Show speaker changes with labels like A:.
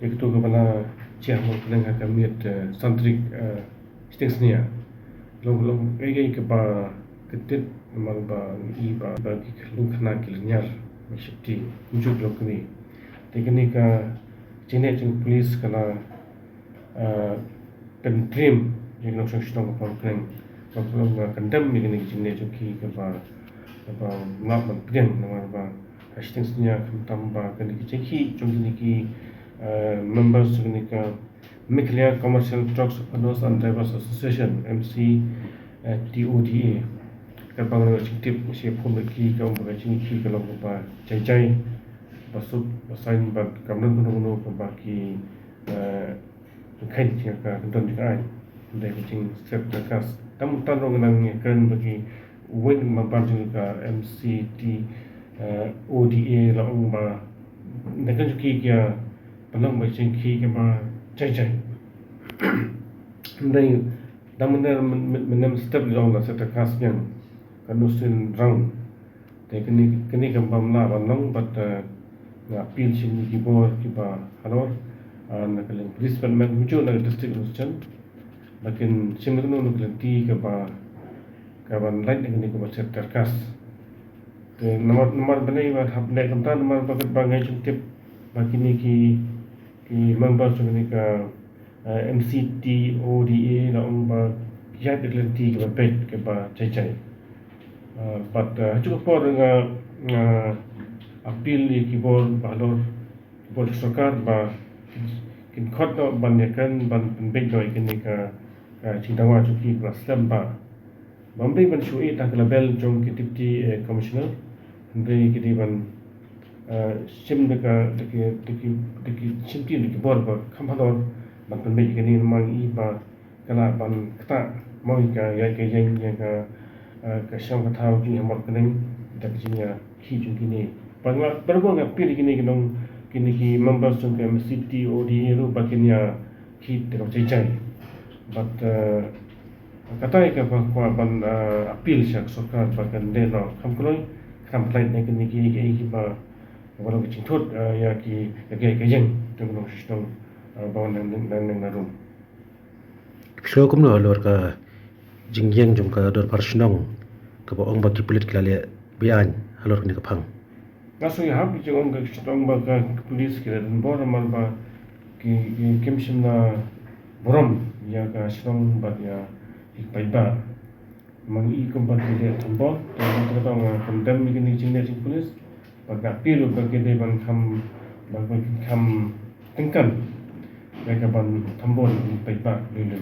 A: Itu kepala Ciamun Penengah Kamiat Santrik Stingsnia. Long ai kepa ketit malba iba bagi kelung khana kilnyar mashti ujuk lokni. Teknika Cine jing police kana pentrim jing no shong ko pon Kalau kendam ni kini jenis joki kepa ngap penting nama ba hashtagnya tambah kini ceki jong ki members kini ka Meklia Commercial Trucks Owners and Drivers Association MCTODA kapang na tip siya pun ki ka umbaga ki kalau ba cai basut basain ba kamnan kuno ba ki kan ka don ka ai dai kicing step kas tam tanong nang kan bagi win mabanjung ka MCTODA la umba nakan ki kya palang ba cing ki ka ba cai dai damunar menem step long la seta kas yang kanusin rang kini kambam la long but na pil chin ki bo ki ba halor na kaling police man mujo na district nuchan lakin simrno no ti ka ban light ni ko set terkas te nomor banai wa habne kamta nomor paket bangai tip bakini ki member ni ka MCTODA la umba ya ti ka pet ke ba cai but cukup por apil ki bol balor bol sokar ba kin khot no banyakan ban penbek doi kini ka cintawa cuki plastam ba Bombay ban shui tak label jong ki deputy commissioner ndai ki ban sim deka deki simti ki bor ba khamhador ban penbek kini mang I ba kala ban kata mau ka ya ka yang ka syam kata uji hamor kening dak jinya ki jung kini bangla berbo ngap pil kini kinong kini ki members jong ka MCTODA ru bakinya ki tek cai but katai ka kwa ban appeal syak sokar bakan deno kamkloi kamplai ne kini ki ba wala ki thot ya ki ka yang tengno sistem bawan nang narum
B: so kumno lor ka jingyang jong ka dor parsnong ka ba ong ba ki pulit klale bian halor ni ka phang
A: naso ya hab jong ka sistem ba ka police ki den bor mal ba ki kimshim na borom ya ka sistem ba ya ikpaiba mangi kumpan kide tambol to ba condemn ni jinne police ba ka pilu ba kide ban kham tengkan mereka ban tambol ikpaiba ni